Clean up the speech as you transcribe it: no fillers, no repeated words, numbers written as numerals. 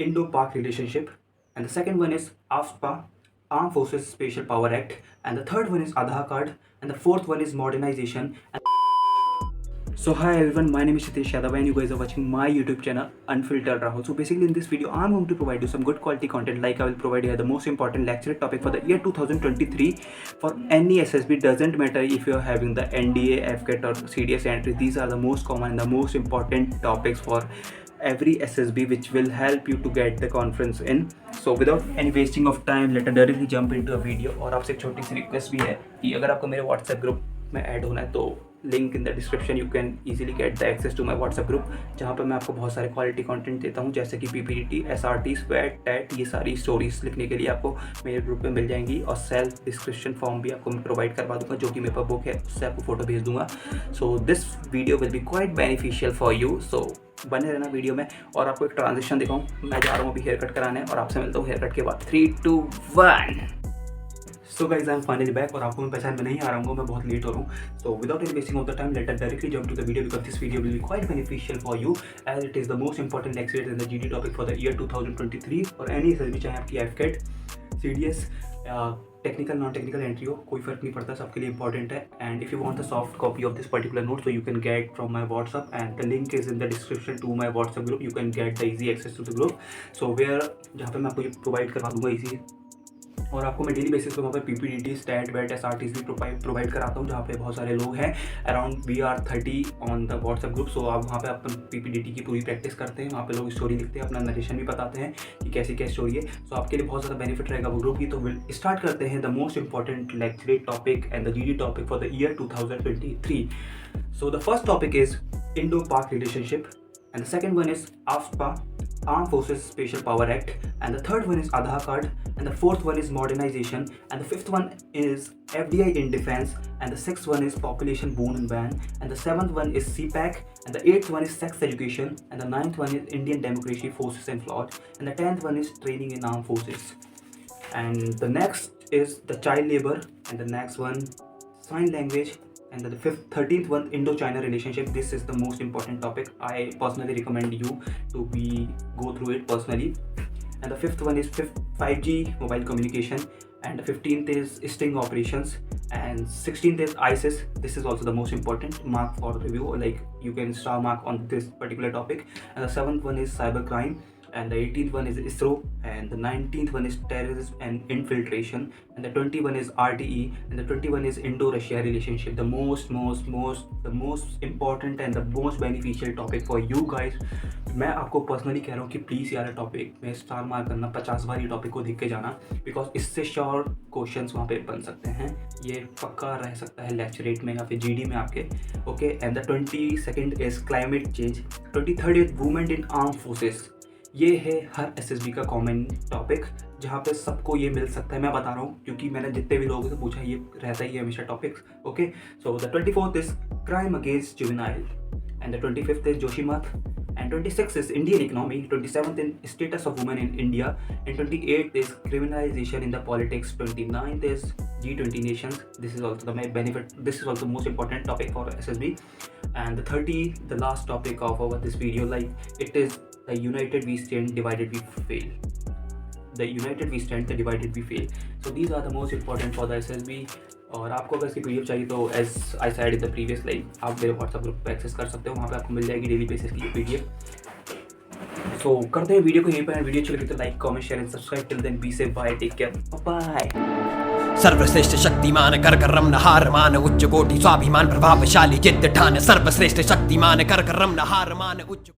Indo-Pak relationship, and the second one is AFSPA, Armed Forces Special Power Act, and the third one is Aadhaar card, and the fourth one is modernization. So hi everyone, my name is Shitesh Yadav and you guys are watching my YouTube channel Unfiltered Rahul. So basically in this video I'm going to provide you some good quality content, like I will provide you the most important lecture topic for the year 2023 for any SSB. Doesn't matter if you are having the NDA, FCAT or CDS entry, these are the most common and the most important topics for every SSB which will help you to get the conference in. So without any wasting of time, let us directly jump into a video. और आपसे एक छोटी सी request भी है कि अगर आपको मेरे व्हाट्सएप ग्रुप में ऐड होना है तो link in the description you can easily get the access to my WhatsApp group, जहाँ पर मैं आपको बहुत सारे क्वालिटी कंटेंट देता हूँ, जैसे कि PPT, SRT, SWAT, TET, ये सारी स्टोरीज लिखने के लिए आपको मेरे ग्रुप में मिल जाएंगी। और सेल्फ डिस्क्रिप्शन फॉर्म भी आपको मैं प्रोवाइड करवा दूंगा, जो कि मेरे पास बुक है, उससे आपको फोटो भेज दूंगा। So this video will be quite beneficial for you, so बने रहना वीडियो में। और आपको एक ट्रांजिशन दिखाऊँ, मैं जा रहा हूँ अभी हेयर कट कराने और आपसे मिलता हूँ हेयर कट के बाद। 3, 2, 1। So guys I am finally back और आपको मैं पहचान में नहीं आ रहा हूँ, मैं बहुत लेट हो रहा हूँ। So without any wasting of the time, let us directly jump to the video because this video will be quite beneficial for you as it is the most important lecture in the GD topic for the year 2023 और any SSB, चाहे आपकी FCAT, CDS, technical non technical entry हो, कोई फर्क नहीं पड़ता, सबके लिए इंपॉर्टेंट है। And if you want the soft copy of this particular note so you can get from my WhatsApp and the link is in the description to my WhatsApp group. You can get the easy access to the group, so where जहाँ पे मैं आपको ये provide करवा दूंगा easy. और आपको मैं डेली बेसिस पे वहाँ पर PPT, STAT, WAT, SRTs भी प्रोवाइड कराता हूँ, जहाँ पे बहुत सारे लोग हैं। Around we are 30 on the WhatsApp group. So आप वहाँ पे अपन PPT की पूरी प्रैक्टिस करते हैं, वहाँ पे लोग स्टोरी लिखते हैं, अपना नरेशन भी बताते हैं कि कैसी क्या स्टोरी है। सो आपके लिए बहुत ज़्यादा बेनिफिट रहेगा वो ग्रुप की। तो विल स्टार्ट करते हैं the most important lecture topic and the GD topic for the year 2023. So the first topic is Indo-Pak relationship, and the second one is AFSPA, Armed Forces Special Power Act, and the third one is Aadhaar card, and the fourth one is modernization, and the fifth one is FDI in defense, and the sixth one is population boom and ban, and the seventh one is CPAC, and the eighth one is sex education, and the ninth one is Indian democracy forces and flawed, and the 10th one is training in armed forces, and the next is the child labor, and the next one sign language, and the 13th one Indo-China relationship. This is the most important topic. I personally recommend you to go through it personally. And the fifth one is 5G mobile communication, and the 15th is sting operations, and 16th is ISIS. This is also the most important mark for review, like you can star mark on this particular topic. And the 7th one is cyber crime, and the 18th one is ISRO, and the 19th one is terrorism and infiltration, and the 21 is RTE, and the 21 is Indo-Russia relationship, the most important and the most beneficial topic for you guys. मैं आपको personally कह रहा हूँ कि please यार topic में star mark करना, 50 बार ये टॉपिक को देख के जाना, बिकॉज इससे श्योर क्वेश्चंस वहाँ पे बन सकते हैं, ये पक्का रह सकता है लेक्चरेट में या फिर GD में आपके। Okay, and the 22nd is climate change, 23rd is women in arm forces. ये है हर SSB का कॉमन टॉपिक, जहाँ पे सबको ये मिल सकता है। मैं बता रहा हूँ क्योंकि मैंने जितने भी लोगों से पूछा, ये रहता ही है हमेशा topics. Okay, so the 24th is crime against juvenile, and the 25th is Joshimath, and 26th is Indian economy, 27th is status of women in India, and 28th is criminalization in the politics, 29th is G20 nations. This is also the main benefit, this is also the most important topic for SSB. And the last topic of this video, like it is the united we stand, divided we fail. The united we stand, the divided we fail. So these are the most important for the SSB. और आपको अगर इसकी PDF चाहिए तो as I said in the previous like आप मेरे WhatsApp group पर access कर सकते हो, वहाँ पे आपको मिल जाएगी डेली बेसिस की PDF। सो करते हैं वीडियो को यहीं पर। वीडियो अच्छी लगी तो like, comment, share and subscribe. Till then be safe, bye, take care, bye. सर्वश्रेष्ठ शक्तिमान कर कर रमन हार मान उच्च कोटि स्वाभिमान प्रभावशाली जिद्द ठान सर्वश्रेष्ठ शक्तिमान कर कर रमन हार मान उच्च